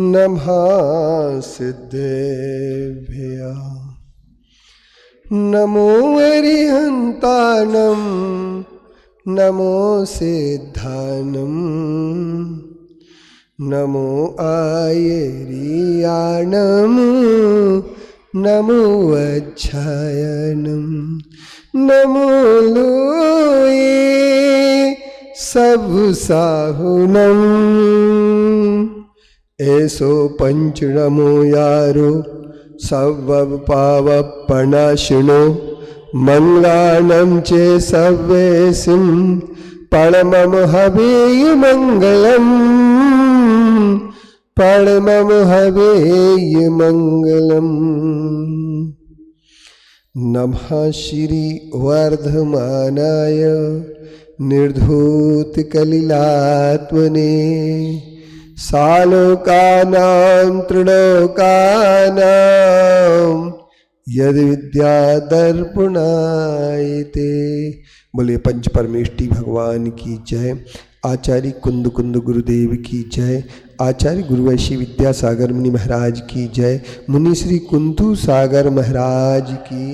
नमः सिद्धेभ्यः नमो अरिहन्तानं नमो सिद्धानं नमो आयरियाणं नमो अच्छायनं नमो लोये सब साहुनम ऐसो पंचनमो यारो सब पाव पणाशिनो मंगलानं चे सवेसिं परमम हवेय मंगलम परमम हवेय मंगलम। नमः श्री वर्धमानाय निर्धूत कलिलात्मने सालोकानां त्रिलोकानां यद विद्या दर्पणायते। बोले पंच परमेष्टि भगवान की जय। आचार्य कुंद कुंद गुरुदेव की जय। आचार्य गुरुवैशी विद्यासागर मुनि महाराज की जय। मुनि श्री कुंतु सागर महाराज की।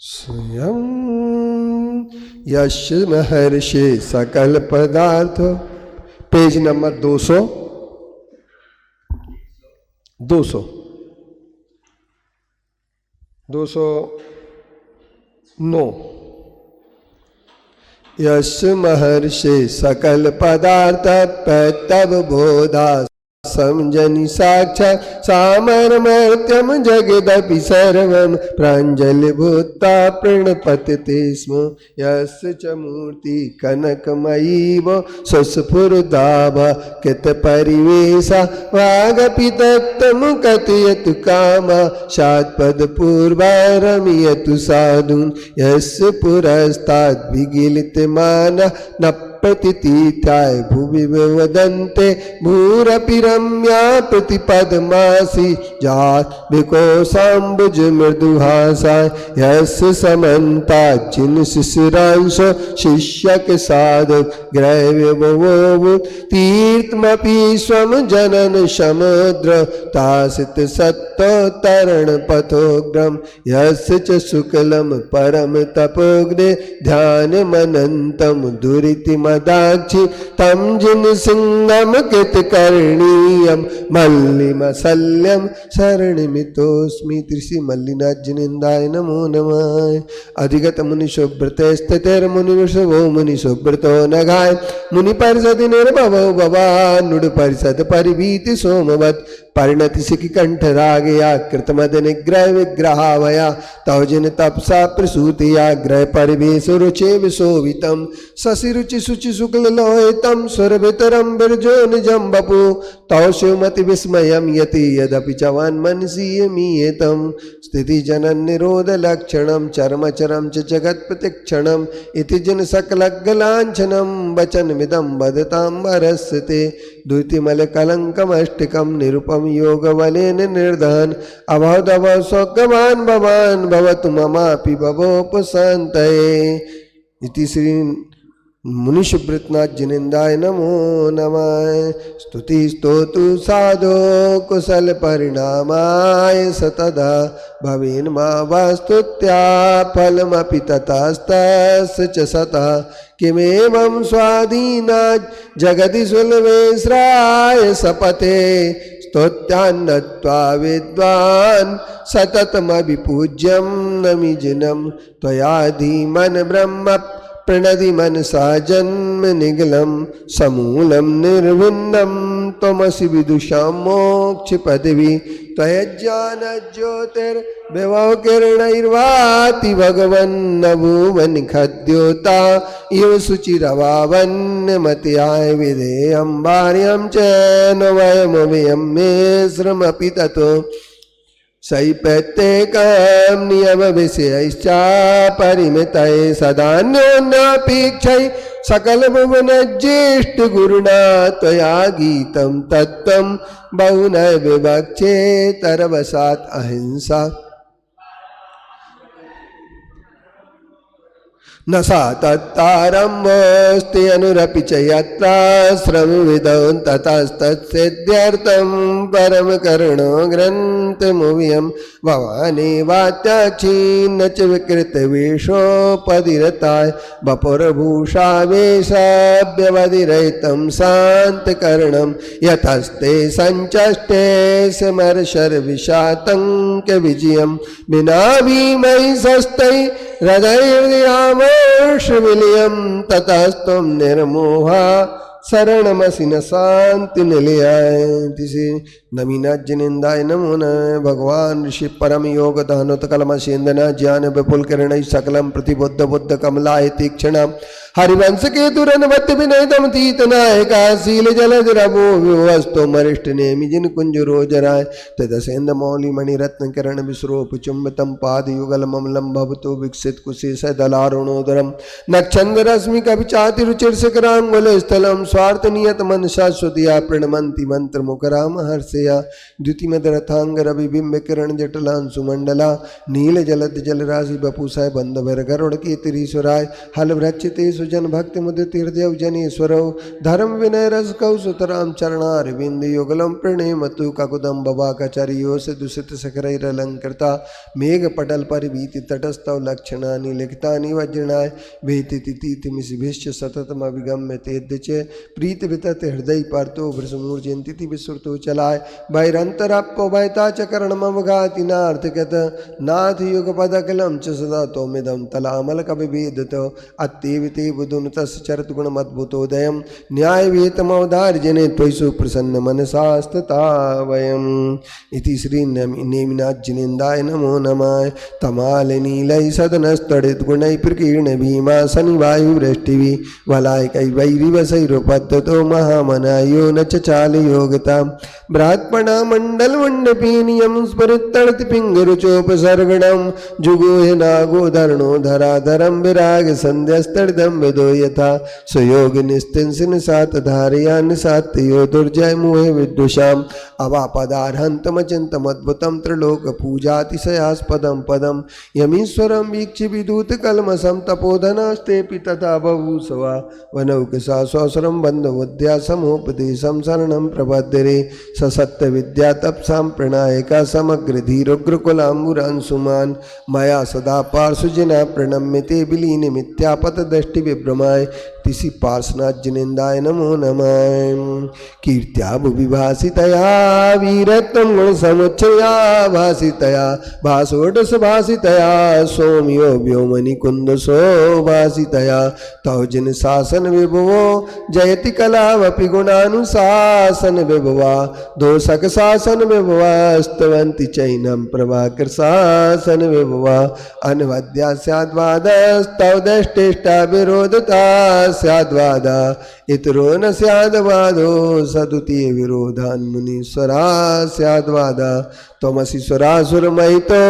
स्वयं यश महर्षि सकल पदार्थ। Page number 200 209। यश महर्षि सकल पदार्थ तब बोधा समजनि साक्षात् सामरमर्त्यं जगदपि सर्वं प्राञ्जलिभूता प्रणपतते स्म। यस्य च मूर्ति कनकमयीव स्वस्फुरदाभा कृतपरिवेशा वागपि दत्तं कथयतु कामा शात्पदपूर्वा रमयतु साधून्। यस्य पुरस्ताद् विगिलितमानः न प्रतितीताय भुवि वदन्ते भूरपि रम्या प्रतिपदमासि जात्विकोऽसाम्बुज मृदुहासाय। यस्य समन्तात् जिन शिशिरांश शिष्यक साधक ग्रहव्यवो तीर्थमपि स्वं जनन समुद्र तासित सत्तोत्तरण पथोग्रम। यस्य च शुक्लं परम तपोग्ने ध्यानमनन्तं दुरिति मदाक्षि तं जिन सिंहं कृतकर्णीयं मल्लिमशल्यं शरणमितोऽस्मि। ऋषि मल्लिनाथ जिनेन्द्राय नमो नमः। अधिगत मुनि सुब्रते स्थितिर्मुनि वृषभो मुनि सुब्रतो नघाय मुनि परिषद निर्भवो भवान् नुड परिषद परिभीति सोमवत् परिणति सिखि कंठ रागया कृतमद निग्रह विग्रहावया तौजिन तपसा प्रसूतिया ग्रह परिवेश रुचि विशोभितम शशि रुचि शुचि शुक्ल लोहितम सुरभितरम बिरजो निजम बपु तौ शिवमति विस्मयम यति यदपि चवान मनसीयमीयतम स्थिति जनन निरोध लक्षणम चरम चरम च जगत प्रतिक्षणम इति जन सकलग्लांछनम वचन मिदम वदताम वरस्ते द्वितीमल कलंकमष्टिकम निरुपम योग बलेन निर्धन अभवदव सौगमान भवान भवतु ममापि भवोपशान्तये। इति श्री मुनि सुब्रतनाथ जिनेन्द्राय नमो नमः। स्तुति स्तोतु साधो कुशल परिणामाय सतदा भवेन् मा वस्तुत्या फलमपि ततस्तस्य च सतः किमेवं स्वाधीनात् जगति सुलभेश्राय सपते स्तोत्यान्नत्वा विद्वान् सततमभिपूज्यं नमिजिनं त्वयाधीमन ब्रह्म प्रणदि मनसा जन्म निगलं समूलं निर्विन्नं त्वमसि विदुषां मोक्ष पदवी त्वयज्ञानज्योतिर्विभव किरणैर्वाति भगवन्नभुवन् खद्योता इव शुचिरवावन्यमत्याय विधेयं भार्यं च न वयमव्ययं मे श्रमपि ततो सैपत्येकं नियम विषयश्चा परिमितये सदान्योन्यापेक्षै सकल भुवन ज्येष्ठ गुरुणा त्वया गीतं तत्त्वं बहुन विवक्षे तरवसात् अहिंसा न सा तत्तारम्भोऽस्ति अनुरपि च यत्राश्रमविदौ ततस्तत्सिद्ध्यर्थं परमकरुणो ग्रन्थमुव्यं भवानी वात्याक्षीन्न च विकृतवेषोपधिरताय वपुरभूषावेशाभ्यवधिरहितं शान्तकर्णं यतस्ते सञ्चष्टे समर्शर्विषातङ्कविजयं विना भीमैः सस्तै हृदयर्यामर्षविलयं ततस्त्वं निर्मोहा शरणमसि न शांति निलयाय। तिसे नमीनाज्जनिंदाय नमो नमः। भगवान ऋषि परम योग दानोत कलमशेन्दन ज्ञान विपुल किरण सकलम प्रतिबुद्ध बुद्ध कमलाय तीक्षण हरिवंश के तुरनवत विनयतम तीत नायका शील जलद रभो विवस्तो मरिष्ठ नेमि जिन कुंज रोज राय तदसेंद मौलि मणि रत्न किरण विश्रोप चुंबतम पाद युगल ममलम भवतो विकसित कुशेष दलारुणोदरम नक्षंद रश्मि कविचाति रुचिर शिखरांगुल स्थलम स्वार्थ नियत मनसा सुदिया प्रणमंति मंत्र मुकराम हर्षया द्युतिमद रथांग रवि बिंब किरण जटलां सुमंडला नील जलद जलराशि बपुसाय बंद भर गरुड़ की तिरीश्वराय हल वृक्षते सुजन भक्ति मुद्र तीर्थदेव जनेश्वरौ धर्म विनय रस कौ सुतराम चरणारविंद युगलम प्रणेमतु ककुदम बबाकचर्यो से दूषित सकरैरलंकृता मेघ पटल परिभीति तटस्थौ लक्षणानि लिखितानि वज्रणाय वेति तिथिमिषिभिश्च सततम अभिगम्य तेद्य प्रीत वितत हृदय परतो भृसमूर्जयन्ति विश्रुतो चलाय वैरंतराप्पो वैता च करणमवघाति नार्थगत नाथ युगपदकलं च सदा तोमिदं तलामल कविभेदतो अत्येविते बुधुन तस् चरत गुणमद्भुतोदयं न्यायवेतमवधार्जने त्वयि प्रसन्न मनसास्तता वयम् इति श्री नेमिनाज्जनिन्दाय नमो नमः। तमालनीलै सदनस्तडित गुणै प्रकीर्ण भीमा शनिवायुवृष्टिवि वलायकै वैरिवसैरुपद्धतो महामनायो न च चालयोगता ब्राह्मणा मण्डलमण्डपीनियं स्मृत्तर्ति पिङ्गरुचोपसर्गणं जुगोह नागोधरणो धराधरं विराग संध्यस्तर्दं विदो यथा सुयोग निस्तिंसिन सात धारया निसात्यो दुर्जय मोहे विदुषाम् अवापदार्हन्तमचिन्तमद्भुतं त्रिलोक पूजातिशयास्पदं पदं यमीश्वरं वीक्षि विदूत कल्मषं तपोधनास्तेऽपि तथा बभूषवा वनौकसा स्वसरं बन्धुबुद्ध्या समोपदेशं शरणं प्रपद्यते ससत्य विद्या तपसां प्रणायका समग्र धीरोग्रकुलाम्बुरांशुमान् मया सदा पार्श्वजना प्रणम्यते विलीन मिथ्यापत दृष्टि विभ्रमाय तिसि पार्श्वनाज्जनिन्दाय नमो नमः। कीर्त्या भुविभासितया वीरत्वं गुणसमुच्चया भासितया भासोडसभासितया सौम्यो व्योमनिकुन्दसो भासितया तौ जिन शासन विभवो जयति कलावपि गुणानुशासन विभवा दोषक शासन विभवा स्तवन्ति चैनं प्रभाकर शासन विभवा अनवद्या स्याद्वादस्तौ दष्टिष्टा विरोधता स्याद्वादा इतरो न स्याद्वादो सदुतीय विरोधान् मुनीश्वरा स्याद्वादा त्वमसि सुरासुरमहितो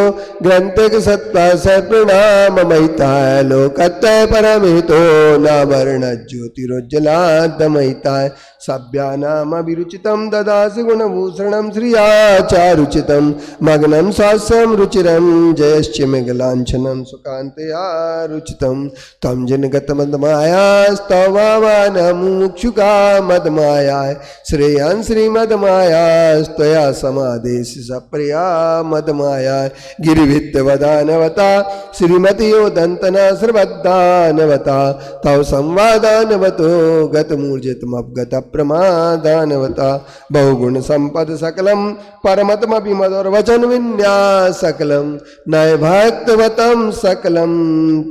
ग्रन्थक सत्ता स प्रणाम महिताय लोकत्रय परमहितो नावर्ण ज्योतिरोज्जलादमहिताय सभ्यानामभिरुचितं ददासि गुणभूषणं श्रियाचारुचितं मग्नं स्वास्यं रुचिरं जयश्चिमिगलाञ्छनं सुकान्तया रुचितं त्वं जिनगतमदमायास्तवानमुक्षुका मदमायाय श्रेयान् श्रीमदमायास्त्वया समादेश सप्रिया मदमायाय गिरिभित्तवदानवता श्रीमतियो दन्तना श्रवद्दानवता तव संवादानवतो गतमूर्जितमवगत प्रमादानवता बहुगुण संपद सकलम परमतमपि मधुरवचन विन्यास सकलम नय भक्तवतं सकलम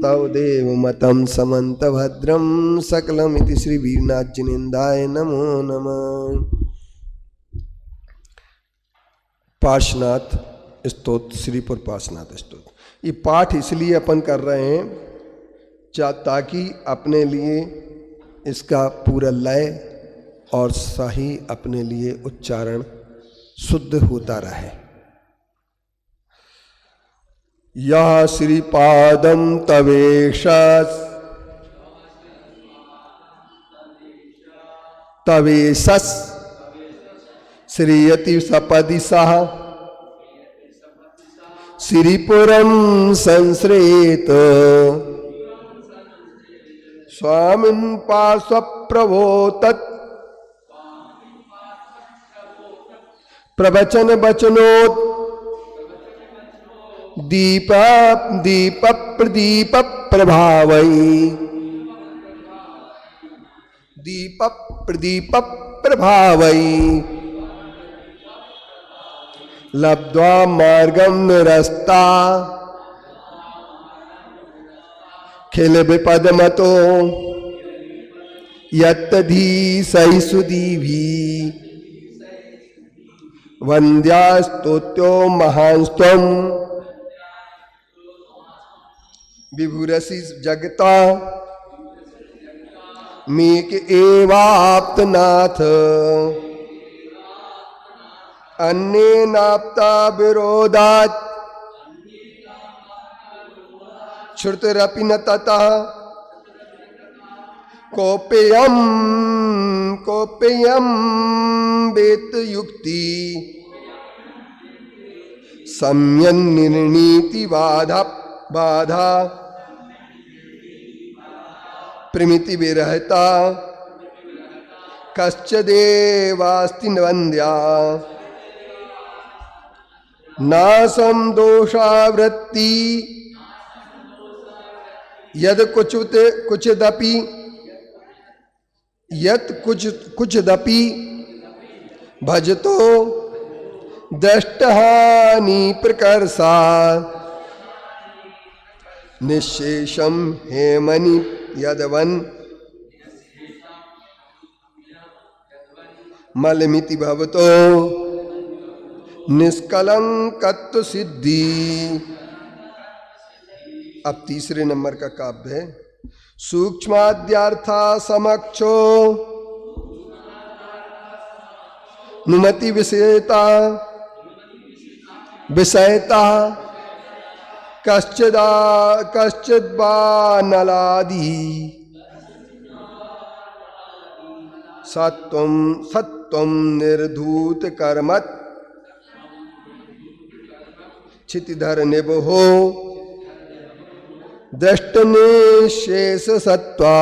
तव देवमतं समन्त भद्रम सकलम इति श्री वीरनाथजिनेन्द्राय नमो नमः। पार्श्वनाथ स्तोत्र, श्रीपुर पार्श्वनाथ स्तोत्र। ये पाठ इसलिए अपन कर रहे हैं ताकि अपने लिए इसका पूरा लय और सही अपने लिए उच्चारण शुद्ध होता रहे। यह श्रीपादम तवेशा तवेशस श्रीयति सपदि सह श्रीपुरम संश्रेत स्वामिन् पार्श्वप्रभो तत् प्रवचन वचनोत् दीप दीप प्रदीप प्रभावै दीप प्रदीप प्रभावै लब्ध्वा मार्गं निरस्ता खिल विपदमतो यत्तधी सहिसुदीभी वन्द्यास्तोत्यो महांस्त्वं विभुरसि जगता मेक एवाप्तनाथ अन्येनाप्ता विरोधात् श्रुतिरपि न ततः कोपेयं वेत युक्ति सम्यन् निर्णीति बाधा प्रमिति विरहता कश्चिदेवास्ति वन्द्या नासं दोषावृत्ति यद कुचिदपि यत कुचिदपि भजतो दष्टहानि प्रकर्षा निःशेषं हेमनि यदवन् मलमिति भवतो निष्कलंकत्व सिद्धि। अब तीसरे नंबर का काव्य है। सूक्ष्माद्यार्था समक्षो नुमति विषयता कश्चिद्वा नलादि सत्वं निर्धूत कर्मत् क्षितिधर निबहो दृष्टने शेष सत्वा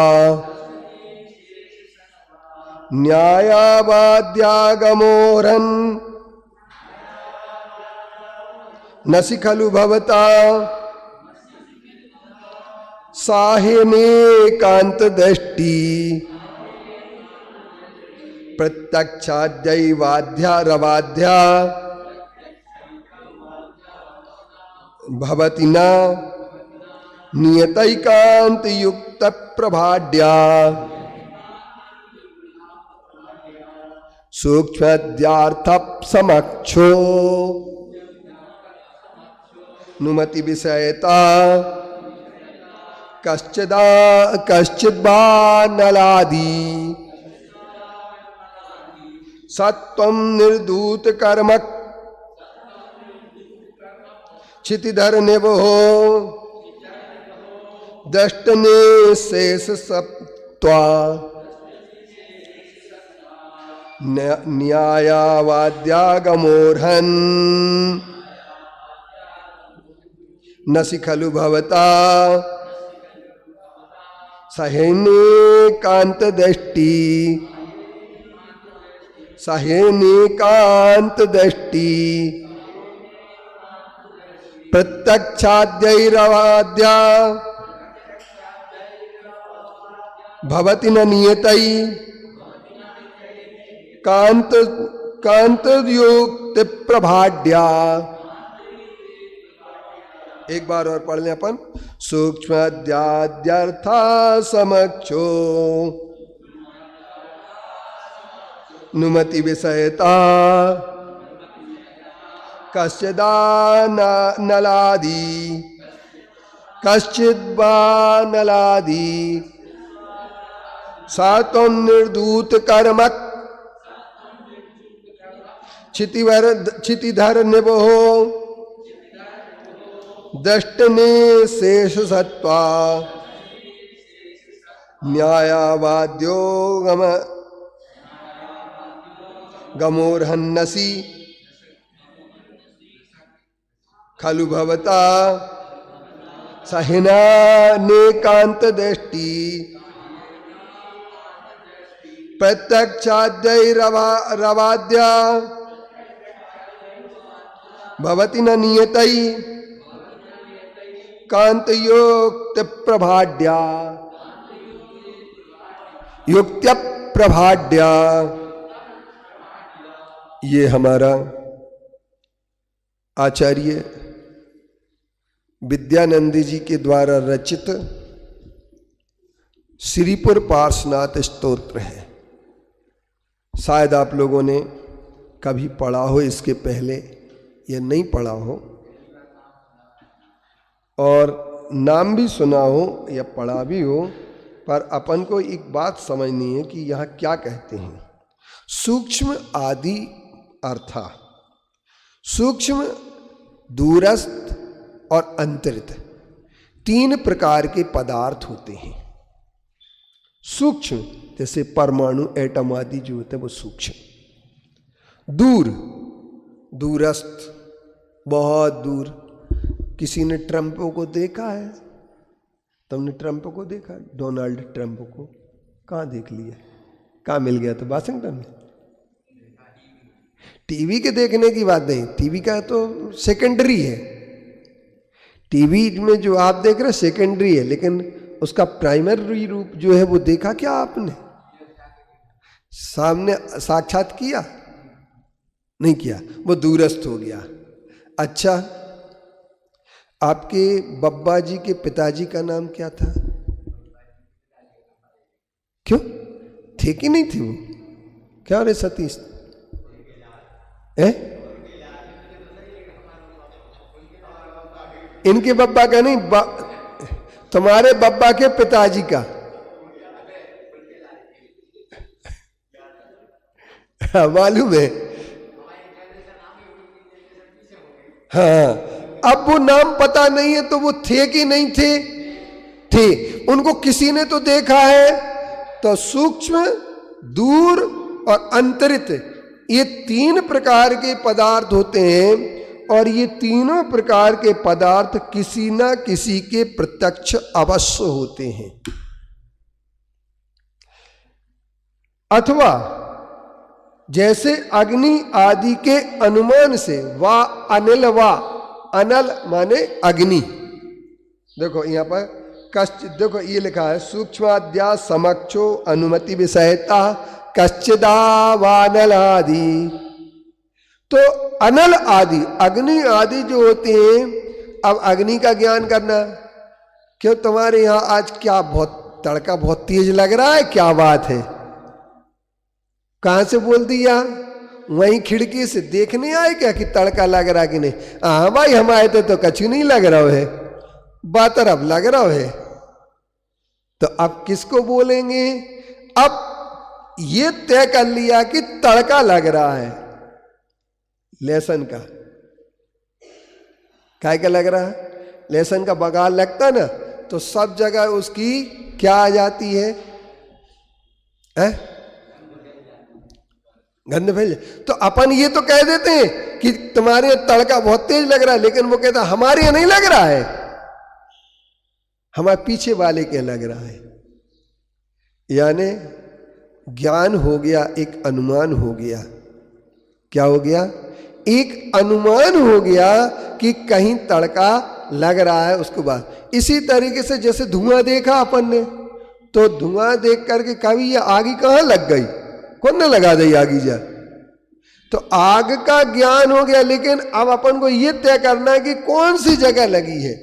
न्यायावाद्यागमोरन् नसि खलु भवता साहिनेकांत दृष्टि प्रत्यक्षाद्यैवाध्या रवाध्या भवति न नियतैकांत युक्त प्रभाड्या सूक्ष्मद्यार्थ समक्षो नुमति विषयता कश्चिद्वा नलादि सत्वं निर्धूत कर्मक क्षितिधर निबहो दष्टने शेष सत्वा न्यायावाद्यागमोर्हन् नसि खलु भवता सहेनेकांत दृष्टि प्रत्यक्षाद्यैरवाद्या भवति न नियतै कांत युक्त प्रभाड्या। एक बार और पढ़ लें अपन। सूक्ष्मद्याद्यर्था समक्षो नुमति विषयता कश्चिदा नलादि कश्चिद्वा नलादि सात्वं निर्धूत कर्मक क्षितिधर निबहो दष्टने शेष सत्वा न्यायावाद्यो गमोर्हन्नसि खलु भवता सहिनानेकांत दृष्टि प्रत्यक्षाद्यैरवाद्या भवति न नियतै कांतयोक्त प्रभाड्या युक्त्य प्रभाड्या। ये हमारा आचार्य विद्यानंद जी के द्वारा रचित श्रीपुर पार्श्वनाथ स्तोत्र है। शायद आप लोगों ने कभी पढ़ा हो इसके पहले या नहीं पढ़ा हो, और नाम भी सुना हो या पढ़ा भी हो, पर अपन को एक बात समझनी है कि यहाँ क्या कहते हैं। सूक्ष्म आदि अर्था, सूक्ष्म, दूरस्थ और अंतरित, तीन प्रकार के पदार्थ होते हैं। सूक्ष्म जैसे परमाणु, एटम आदि जो होते हैं वो सूक्ष्म। दूर, दूरस्थ, बहुत दूर। किसी ने ट्रंप को देखा है? तुमने ट्रंप को देखा? डोनाल्ड ट्रंप को कहाँ देख लिया? कहाँ मिल गया? तो वाशिंगटन में। टीवी के देखने की बात नहीं, टीवी का तो सेकेंडरी है। टीवी में जो आप देख रहे हैं सेकेंडरी है, लेकिन उसका प्राइमरी रूप जो है वो देखा क्या आपने? सामने साक्षात किया? नहीं किया, वो दूरस्थ हो गया। अच्छा, आपके बब्बा जी के पिताजी का नाम क्या था? क्यों थे कि नहीं थे वो? क्या रे सतीश है? इनके बब्बा का नहीं, तुम्हारे बब्बा के पिताजी का। मालूम है? हाँ, अब वो नाम पता नहीं है, तो वो थे कि नहीं थे? थे। उनको किसी ने तो देखा है। तो सूक्ष्म, दूर और अंतरित, ये तीन प्रकार के पदार्थ होते हैं, और ये तीनों प्रकार के पदार्थ किसी ना किसी के प्रत्यक्ष अवश्य होते हैं। अथवा जैसे अग्नि आदि के अनुमान से, वा अनिल, वा अनल माने अग्नि। देखो यहां पर कश्चित, देखो ये लिखा है सूक्ष्माद्या समक्षो अनुमति विषयता कश्चिदावानल आदि। तो अनल आदि, अग्नि आदि जो होते हैं, अब अग्नि का ज्ञान करना। क्यों तुम्हारे यहां आज क्या बहुत तड़का बहुत तेज लग रहा है? क्या बात है? कहां से बोल दिया? वहीं खिड़की से देखने आए क्या कि तड़का लग रहा कि नहीं? हाँ भाई, हम आए थे तो कछु नहीं लग रहा है, बातर अब लग रहा है। तो अब किसको बोलेंगे? अब ये तय कर लिया कि तड़का लग रहा है लहसुन का। काय का लग रहा है? लहसुन का बगाल लगता ना, तो सब जगह उसकी क्या आ जाती है? गंध फैल। तो अपन ये तो कह देते हैं कि तुम्हारे यहां तड़का बहुत तेज लग रहा है, लेकिन वो कहता हमारे यहां नहीं लग रहा है, हमारे पीछे वाले के लग रहा है। यानी ज्ञान हो गया, एक अनुमान हो गया। क्या हो गया? एक अनुमान हो गया कि कहीं तड़का लग रहा है। उसके बाद इसी तरीके से जैसे धुआं देखा अपन ने, तो धुआं देख करके कभी ये आग कहां लग गई? कौन ने लगा दी आगी जा? तो आग का ज्ञान हो गया, लेकिन अब अपन को ये तय करना है कि कौन सी जगह लगी है।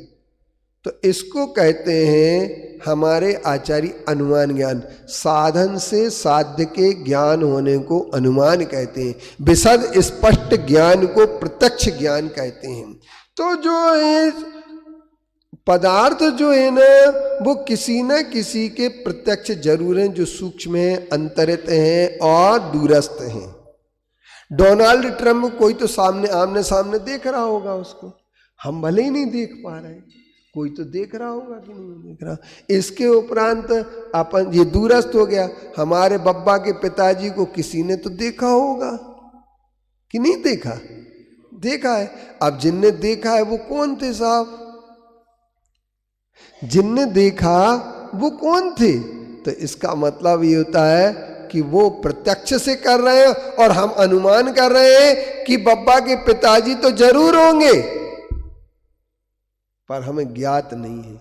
तो इसको कहते हैं हमारे आचार्य अनुमान ज्ञान। साधन से साध्य के ज्ञान होने को अनुमान कहते हैं, विशद स्पष्ट ज्ञान को प्रत्यक्ष ज्ञान कहते हैं। तो जो है पदार्थ जो है ना, वो किसी न किसी के प्रत्यक्ष जरूर हैं, जो सूक्ष्म हैं, अंतरित हैं और दूरस्थ हैं। डोनाल्ड ट्रंप कोई तो सामने आमने सामने देख रहा होगा उसको, हम भले ही नहीं देख पा रहे, कोई तो देख रहा होगा कि नहीं देख रहा। इसके उपरांत अपन ये दूरस्थ हो गया। हमारे बब्बा के पिताजी को किसी ने तो देखा होगा कि नहीं देखा? देखा है। अब जिनने देखा है वो कौन थे साहब? जिनने देखा वो कौन थे? तो इसका मतलब ये होता है कि वो प्रत्यक्ष से कर रहे हैं और हम अनुमान कर रहे हैं कि बब्बा के पिताजी तो जरूर होंगे, पर हमें ज्ञात नहीं है।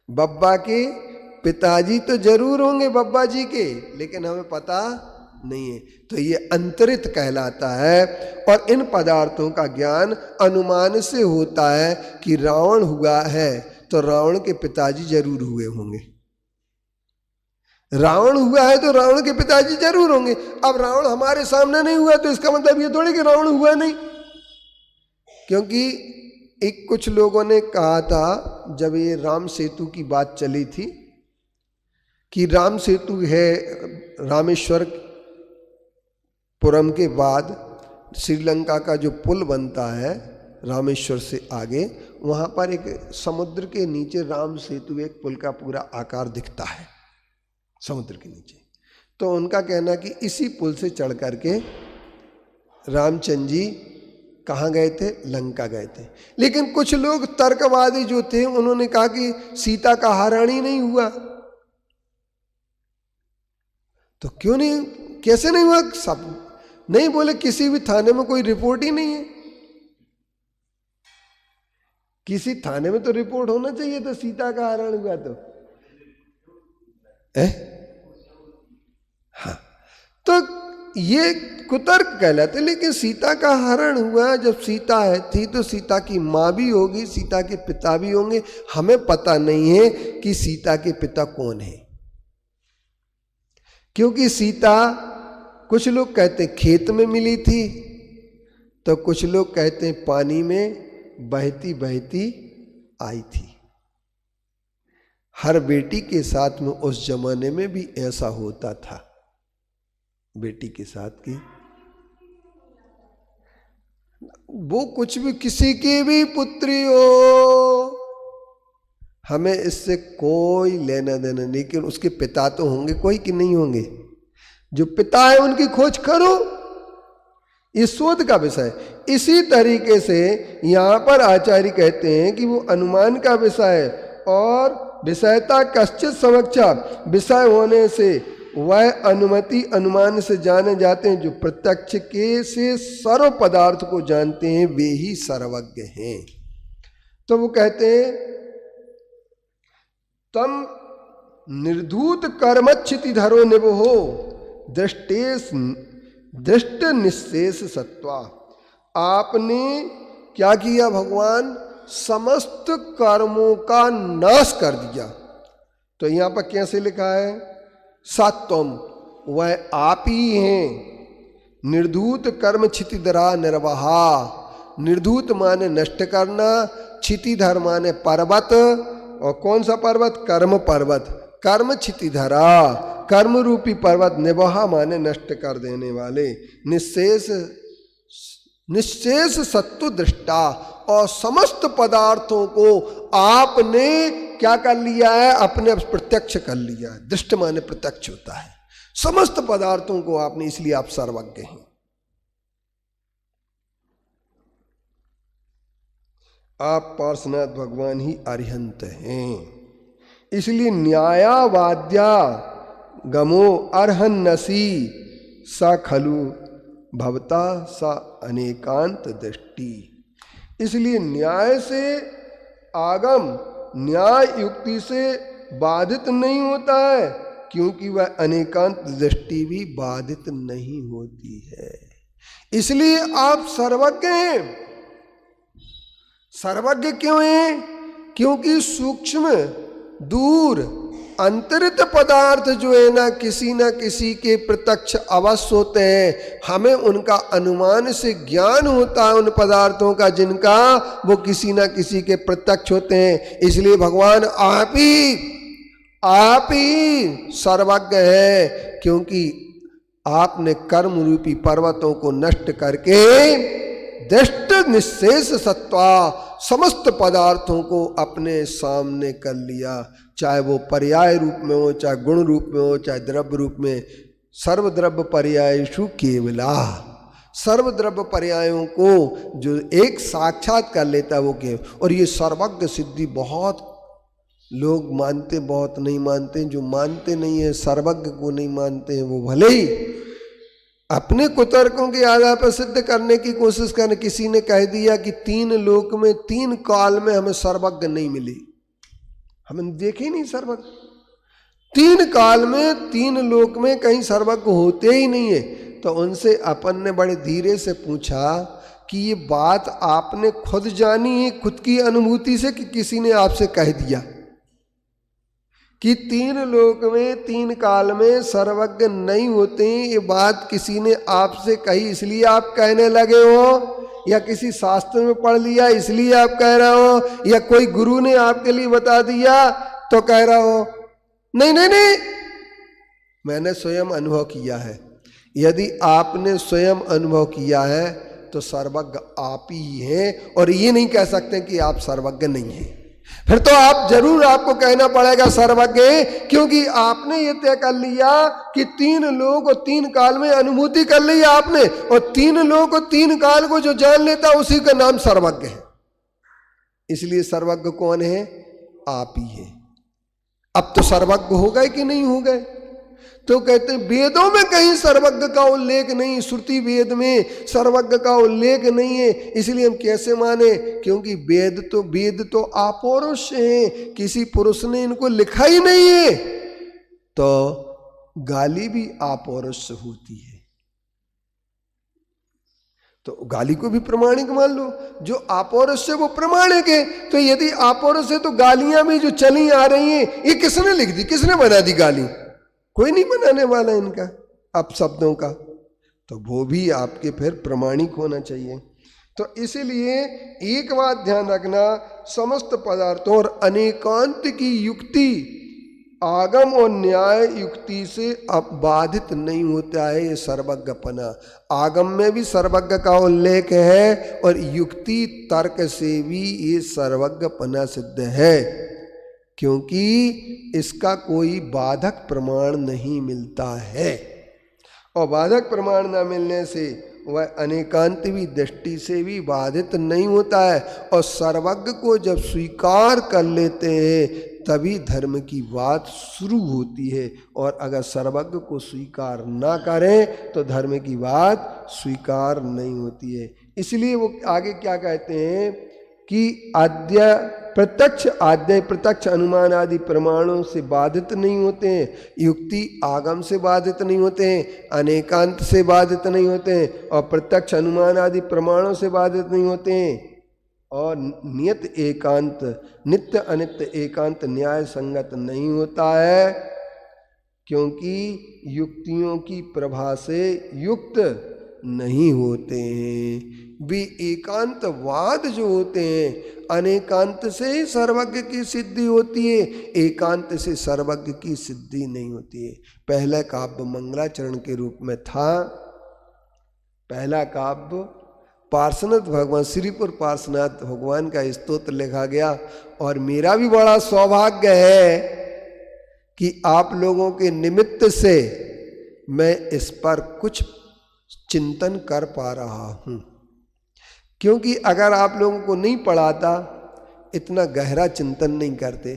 बब्बा के पिताजी तो जरूर होंगे बब्बा जी के, लेकिन हमें पता नहीं है। तो ये अंतरित कहलाता है। और इन पदार्थों का ज्ञान अनुमान से होता है कि रावण हुआ है तो रावण के पिताजी जरूर हुए होंगे। रावण हुआ है तो रावण के पिताजी जरूर होंगे। अब रावण हमारे सामने नहीं हुआ तो इसका मतलब ये थोड़ी कि रावण हुआ नहीं। क्योंकि एक कुछ लोगों ने कहा था, जब ये राम सेतु की बात चली थी कि राम सेतु है रामेश्वर पुरम के बाद श्रीलंका का जो पुल बनता है रामेश्वर से आगे, वहाँ पर एक समुद्र के नीचे राम सेतु एक पुल का पूरा आकार दिखता है समुद्र के नीचे। तो उनका कहना कि इसी पुल से चढ़ करके रामचंद्र जी कहाँ गए थे? लंका गए थे। लेकिन कुछ लोग तर्कवादी जो थे उन्होंने कहा कि सीता का हरण ही नहीं हुआ। तो क्यों नहीं, कैसे नहीं हुआ? सब नहीं बोले, किसी भी थाने में कोई रिपोर्ट ही नहीं है। किसी थाने में तो रिपोर्ट होना चाहिए था सीता का हरण हुआ तो हाँ, तो ये कुतर्क कहलाते। लेकिन सीता का हरण हुआ, जब सीता है थी तो सीता की माँ भी होगी, सीता के पिता भी होंगे। हमें पता नहीं है कि सीता के पिता कौन है, क्योंकि सीता कुछ लोग कहते हैं खेत में मिली थी, तो कुछ लोग कहते हैं पानी में बहती बहती आई थी। हर बेटी के साथ में उस जमाने में भी ऐसा होता था, बेटी के साथ की वो कुछ भी, किसी की भी पुत्री हो, हमें इससे कोई लेना देना नहीं। लेकिन उसके पिता तो होंगे कोई कि नहीं होंगे? जो पिता है उनकी खोज करो, ये शोध का विषय। इसी तरीके से यहां पर आचार्य कहते हैं कि वो अनुमान का विषय है और विषयता कश्चित समक्षा, विषय होने से वह अनुमति अनुमान से जाने जाते हैं। जो प्रत्यक्ष के से सर्व पदार्थ को जानते हैं वे ही सर्वज्ञ हैं। तो वो कहते हैं तम निर्धूत कर्मच्छिति धरो निबहो दृष्ट निशेष सत्वा। आपने क्या किया? भगवान समस्त कर्मों का नाश कर दिया। तो यहां पर कैसे लिखा है? सत्वम, वह आप ही हैं। निर्धूत कर्म क्षितिधरा निर्वहा। निर्धूत माने नष्ट करना, क्षितिधर माने पर्वत। और कौन सा पर्वत? कर्म पर्वत। कर्म क्षितिधरा, कर्म रूपी पर्वत। निवहा माने नष्ट कर देने वाले। निशेष सत्व दृष्टा, और समस्त पदार्थों को आपने क्या कर लिया है? अपने प्रत्यक्ष कर लिया है। दृष्ट माने प्रत्यक्ष होता है। समस्त पदार्थों को आपने, इसलिए आप सर्वज्ञ हैं। आप पार्श्वनाथ भगवान ही अरिहंत हैं। इसलिए न्यायावाद्या गमो अर्हन्नसी सा खलु भवता सा अनेकांत दृष्टि। इसलिए न्याय से आगम न्याय युक्ति से बाधित नहीं होता है, क्योंकि वह अनेकांत दृष्टि भी बाधित नहीं होती है। इसलिए आप सर्वज्ञ हैं। सर्वज्ञ क्यों हैं? क्योंकि सूक्ष्म दूर अंतरित पदार्थ जो है ना किसी के प्रत्यक्ष अवश्य होते हैं। हमें उनका अनुमान से ज्ञान होता है उन पदार्थों का जिनका वो किसी न किसी के प्रत्यक्ष होते हैं। इसलिए भगवान आप ही सर्वज्ञ है, क्योंकि आपने कर्म रूपी पर्वतों को नष्ट करके दृष्ट निशेष सत्वा समस्त पदार्थों को अपने सामने कर लिया। चाहे वो पर्याय रूप में हो, चाहे गुण रूप में हो, चाहे द्रव्य रूप में। सर्वद्रव्य पर्यायेषु केवला, सर्वद्रव्य पर्यायों को जो एक साक्षात कर लेता है वो केवल। और ये सर्वज्ञ सिद्धि बहुत लोग मानते बहुत नहीं मानते, जो मानते नहीं है सर्वज्ञ को नहीं मानते हैं, वो भले ही अपने कुतर्कों के आधार पर सिद्ध करने की कोशिश करें। किसी ने कह दिया कि 3 लोक में 3 काल में हमें सर्वज्ञ नहीं मिली, हमने देखे ही नहीं सर्वज्ञ। 3 काल में 3 लोक में कहीं सर्वज्ञ होते ही नहीं है। तो उनसे अपन ने बड़े धीरे से पूछा कि ये बात आपने खुद जानी है खुद की अनुभूति से, कि किसी ने आपसे कह दिया कि 3 लोक में 3 काल में सर्वज्ञ नहीं होते? ये बात किसी ने आपसे कही इसलिए आप कहने लगे हो, या किसी शास्त्र में पढ़ लिया इसलिए आप कह रहे हो, या कोई गुरु ने आपके लिए बता दिया तो कह रहा हो? नहीं नहीं नहीं, मैंने स्वयं अनुभव किया है। यदि आपने स्वयं अनुभव किया है तो सर्वज्ञ आप ही हैं, और ये नहीं कह सकते कि आप सर्वज्ञ नहीं हैं। फिर तो आप जरूर आपको कहना पड़ेगा सर्वज्ञ, क्योंकि आपने ये तय कर लिया कि 3 लोक और 3 काल में अनुभूति कर ली आपने, और 3 लोक और 3 काल को जो जान लेता उसी का नाम सर्वज्ञ है। इसलिए सर्वज्ञ कौन है? आप ही है। अब तो सर्वज्ञ हो गए कि नहीं हो गए? तो कहते हैं वेदों में कहीं सर्वज्ञ का उल्लेख नहीं, श्रुति वेद में सर्वज्ञ का उल्लेख नहीं है। इसलिए हम कैसे माने? क्योंकि वेद तो अपौरुष हैं, किसी पुरुष ने इनको लिखा ही नहीं है। तो गाली भी अपौरुष होती है, तो गाली को भी प्रमाणिक मान लो। जो अपौरुष है वो प्रमाणिक है। तो यदि अपौरुष है तो गालियां भी जो चली आ रही हैं, ये किसने लिख दी, किसने बना दी गाली? कोई नहीं बनाने वाला इनका अपशब्दों का, तो वो भी आपके फिर प्रमाणिक होना चाहिए। तो इसीलिए एक बात ध्यान रखना, समस्त पदार्थों और अनेकांत की युक्ति आगम और न्याय युक्ति से बाधित नहीं होता है। ये सर्वज्ञपना, आगम में भी सर्वज्ञ का उल्लेख है और युक्ति तर्क से भी ये सर्वज्ञपना सिद्ध है, क्योंकि इसका कोई बाधक प्रमाण नहीं मिलता है। और बाधक प्रमाण न मिलने से वह अनेकांत भी दृष्टि से भी बाधित नहीं होता है। और सर्वज्ञ को जब स्वीकार कर लेते हैं तभी धर्म की बात शुरू होती है, और अगर सर्वज्ञ को स्वीकार ना करें तो धर्म की बात स्वीकार नहीं होती है। इसलिए वो आगे क्या कहते हैं कि आद्य प्रत्यक्ष अनुमान आदि प्रमाणों से बाधित नहीं होते हैं, युक्ति आगम से बाधित नहीं होते हैं, अनेकांत से बाधित नहीं होते हैं, और प्रत्यक्ष अनुमान आदि प्रमाणों से बाधित नहीं होते हैं, और नित्य अनित्य एकांत न्याय संगत नहीं होता है, क्योंकि युक्तियों की प्रभा से युक्त नहीं होते हैं। वे एकांतवाद जो होते हैं, अनेकांत से ही सर्वज्ञ की सिद्धि होती है, एकांत से सर्वज्ञ की सिद्धि नहीं होती है। पहला काव्य मंगलाचरण के रूप में था। पहला काव्य पार्श्वनाथ भगवान, श्रीपुर पार्श्वनाथ भगवान का स्तोत्र लिखा गया, और मेरा भी बड़ा सौभाग्य है कि आप लोगों के निमित्त से मैं इस पर कुछ चिंतन कर पा रहा हूं, क्योंकि अगर आप लोगों को नहीं पढ़ाता इतना गहरा चिंतन नहीं करते।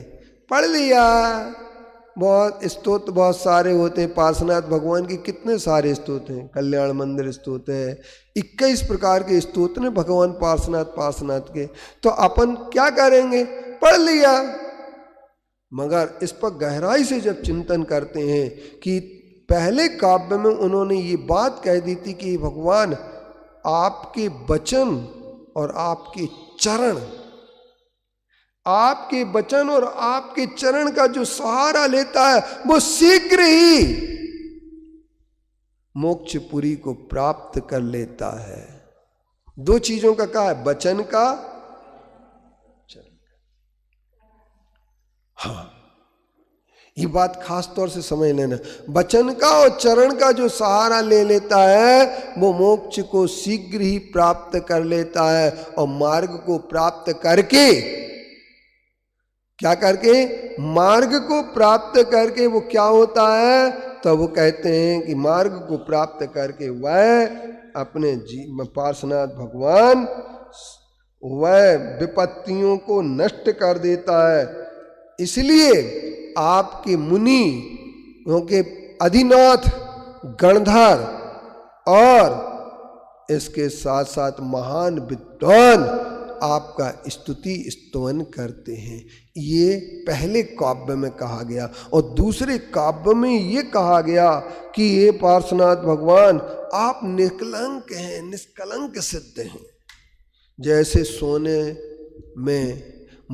पढ़ लिया, बहुत स्तोत्र बहुत सारे होते हैं, पार्श्वनाथ भगवान के कितने सारे स्तोत्र हैं, कल्याण मंदिर स्तोत्र है, 21 प्रकार के स्तोत्र हैं भगवान पार्श्वनाथ के। तो अपन क्या करेंगे? पढ़ लिया, मगर इस पर गहराई से जब चिंतन करते हैं कि पहले काव्य में उन्होंने ये बात कह दी थी कि भगवान आपके वचन और आपके चरण, आपके वचन और आपके चरण का जो सहारा लेता है वो शीघ्र ही मोक्षपुरी को प्राप्त कर लेता है। 2 चीजों का कहा है, वचन का, चरण का। हाँ, ये बात खास तौर से समझ लेना, वचन का और चरण का जो सहारा ले लेता है वो मोक्ष को शीघ्र ही प्राप्त कर लेता है, और मार्ग को प्राप्त करके, क्या करके? मार्ग को प्राप्त करके वो क्या होता है? तो वो कहते हैं कि मार्ग को प्राप्त करके वह अपने पार्श्वनाथ भगवान वह विपत्तियों को नष्ट कर देता है। इसलिए आपके मुनि के अधिनाथ गणधर और इसके साथ साथ महान विद्वान आपका स्तुति स्तवन करते हैं। ये पहले काव्य में कहा गया। और दूसरे काव्य में ये कहा गया कि ये पार्श्वनाथ भगवान आप निष्कलंक हैं, निष्कलंक सिद्ध हैं। जैसे सोने में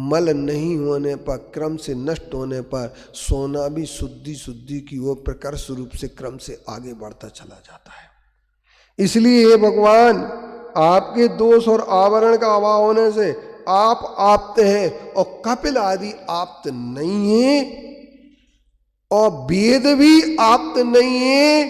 मल नहीं होने पर, क्रम से नष्ट होने पर सोना भी शुद्धि की ओर प्रकर्ष रूप से क्रम से आगे बढ़ता चला जाता है। इसलिए हे भगवान, आपके दोष और आवरण का अभाव होने से आप आप्त हैं और कपिल आदि आप्त नहीं है और वेद भी आप्त नहीं है।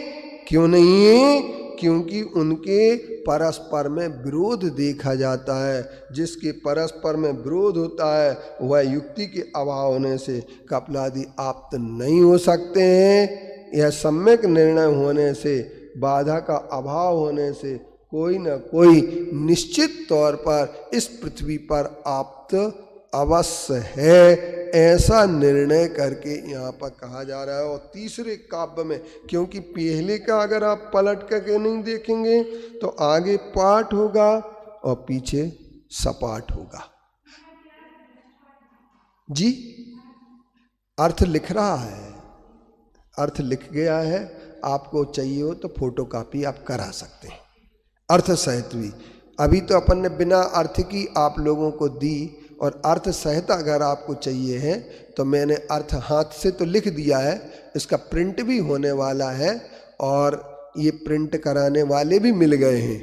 क्यों नहीं है? क्योंकि उनके परस्पर में विरोध देखा जाता है। जिसके परस्पर में विरोध होता है वह युक्ति के अभाव होने से कपिल आदि आप्त नहीं हो सकते हैं। यह सम्यक निर्णय होने से, बाधा का अभाव होने से कोई न कोई निश्चित तौर पर इस पृथ्वी पर आप्त अवश्य है, ऐसा निर्णय करके यहाँ पर कहा जा रहा है। और तीसरे काव्य में, क्योंकि पहले का अगर आप पलट करके नहीं देखेंगे तो आगे पाठ होगा और पीछे सपाट होगा। जी, अर्थ लिख रहा है, अर्थ लिख गया है। आपको चाहिए हो तो फोटोकॉपी आप करा सकते हैं, अर्थ सहित भी। अभी तो अपन ने बिना अर्थ की आप लोगों को दी, और अर्थ सहित अगर आपको चाहिए है तो मैंने अर्थ हाथ से तो लिख दिया है, इसका प्रिंट भी होने वाला है और ये प्रिंट कराने वाले भी मिल गए हैं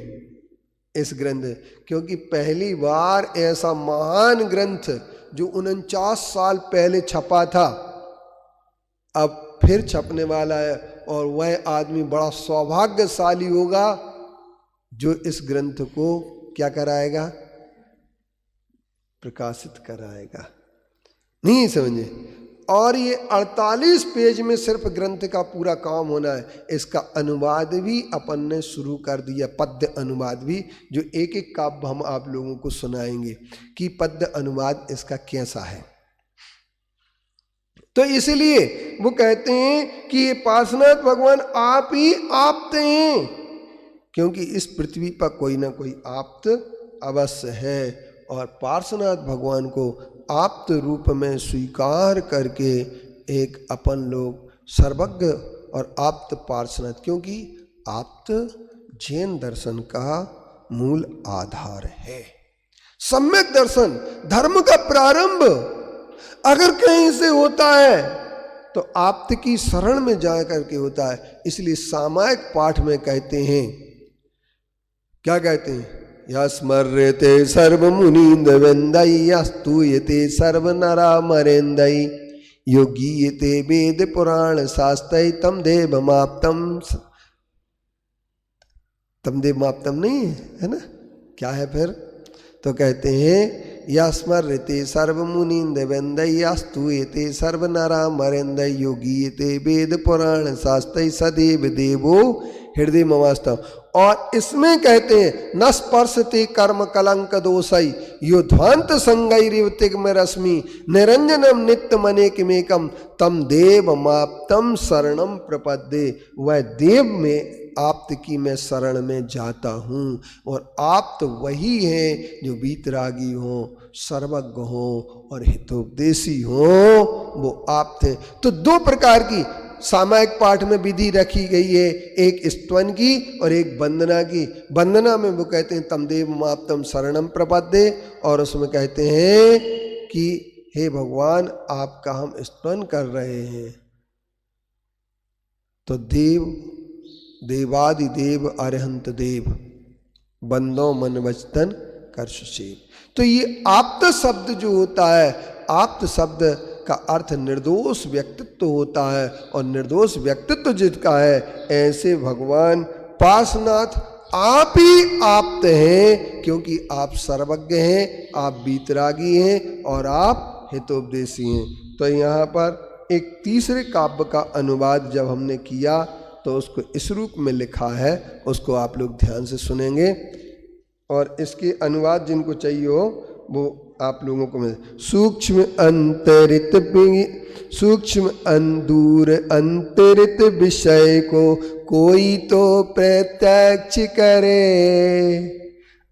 इस ग्रंथ। क्योंकि पहली बार ऐसा महान ग्रंथ जो 49 साल पहले छपा था, अब फिर छपने वाला है। और वह आदमी बड़ा सौभाग्यशाली होगा जो इस ग्रंथ को क्या कराएगा, प्रकाशित कराएगा। नहीं समझे? और ये 48 पेज में सिर्फ ग्रंथ का पूरा काम होना है। इसका अनुवाद भी अपन ने शुरू कर दिया, पद्य अनुवाद भी, जो एक एक काव्य हम आप लोगों को सुनाएंगे कि पद्य अनुवाद इसका कैसा है। तो इसलिए वो कहते हैं कि ये पार्श्वनाथ भगवान आप ही आप्त हैं, क्योंकि इस पृथ्वी पर कोई ना कोई आप्त अवश्य है। और पार्श्वनाथ भगवान को आप्त रूप में स्वीकार करके एक अपन लोग सर्वज्ञ और आप्त पार्श्वनाथ, क्योंकि आप्त जैन दर्शन का मूल आधार है। सम्यक दर्शन, धर्म का प्रारंभ अगर कहीं से होता है तो आप्त की शरण में जा करके होता है। इसलिए सामायिक पाठ में कहते हैं, क्या कहते हैं, यस्मर्यते सर्व मुनीन्द्र वृंदई यस्तूयते सर्व नरा मरेंदई योगीयते वेद पुराण शास्त्रै तम देवमाप्तम। तम देवमाप्तम नहीं है ना, क्या है फिर? तो कहते हैं यस्मर्यते सर्व मुनीन्द्र वृंदई यस्तूयते सर्व नरा मरेंदई योगीयते वेद पुराण शास्त्रै सदैव देवो हृदय मवास्तव। और इसमें कहते हैं न स्पर्शते कर्म कलंक दोषई यो ध्वांत संगैरिवतिक में रश्मि निरंजनम नित्य मनेकमेकम तम देव माप्तम शरणम प्रपद्ये। वह देव में आप्त की मैं शरण में जाता हूँ। और आप्त वही है जो वीतरागी हो, सर्वज्ञ हो और हितोपदेशी हो, वो आप्त है। तो दो प्रकार की सामायिक पाठ में विधि रखी गई है, एक स्तवन की और एक वंदना की। वंदना में वो कहते हैं तम देव माप्तम शरणम प्रपद्ये, और उसमें कहते हैं कि हे भगवान आपका हम स्तवन कर रहे हैं। तो देव देवादिदेव अरहंत देव बंदो मन वचन कर सुसेव। तो ये आप्त शब्द जो होता है, आप्त शब्द का अर्थ निर्दोष व्यक्तित्व होता है, और निर्दोष व्यक्तित्व जिसका है, ऐसे भगवान पार्श्वनाथ आप ही आप्त हैं, क्योंकि आप सर्वज्ञ हैं, आप वीतरागी हैं और आप हितोपदेशी हैं। तो यहाँ पर एक तीसरे काव्य का अनुवाद जब हमने किया तो उसको इस रूप में लिखा है, उसको आप लोग ध्यान से सुनेंगे। और इसके अनुवाद जिनको चाहिए हो वो आप लोगों को मिल। सूक्ष्म अंतरित सूक्ष्म दूर अंतरित विषय को कोई तो प्रत्यक्ष करे,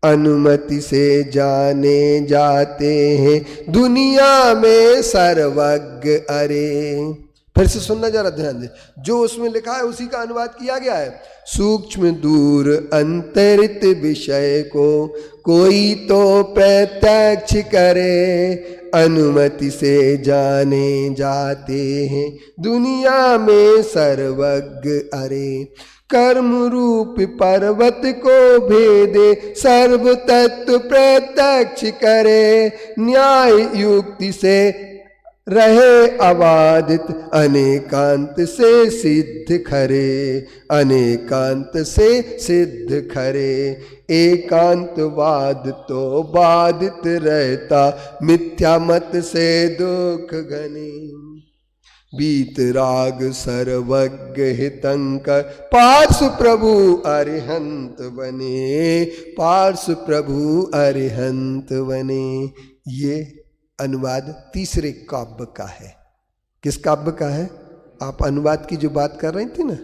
अनुमति से जाने जाते हैं दुनिया में सर्वज्ञ अरे। फिर से सुनना जरा ध्यान दे, जो उसमें लिखा है उसी का अनुवाद किया गया है। सूक्ष्म दूर अंतरित विषय को कोई तो प्रत्यक्ष करे, अनुमति से जाने जाते हैं दुनिया में सर्वज्ञ अरे। कर्म रूप पर्वत को भेदे, सर्व तत्व प्रत्यक्ष करे, न्याय युक्ति से रहे अबाधित, अनेकांत से सिद्ध खरे, अनेकांत से सिद्ध खरे। एकांतवाद तो बाधित रहता, मिथ्या मत से दुख घने। वीतराग सर्वज्ञ हितंकर, पार्श्व प्रभु अरिहंत बने, पार्श्व प्रभु अरिहंत बने। ये अनुवाद तीसरे काव्य का है। किस काव्य का है? आप अनुवाद की जो बात कर रही थी ना,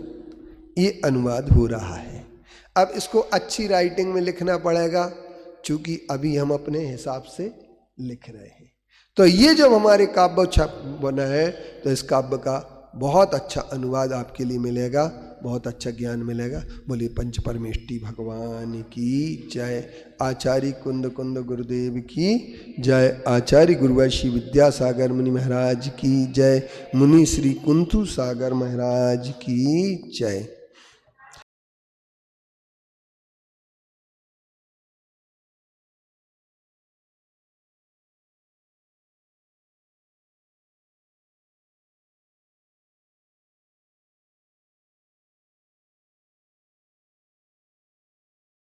ये अनुवाद हो रहा है। अब इसको अच्छी राइटिंग में लिखना पड़ेगा, क्योंकि अभी हम अपने हिसाब से लिख रहे हैं। तो ये जब हमारे काव्य छप बना है, तो इस काव्य का बहुत अच्छा अनुवाद आपके लिए मिलेगा, बहुत अच्छा ज्ञान मिलेगा। बोलिए पंच परमेष्टि भगवान की जय। आचार्य कुंद कुंद गुरुदेव की जय। आचार्य गुरुवैश्य विद्यासागर मुनि महाराज की जय। मुनि श्री कुंतु सागर महाराज की जय।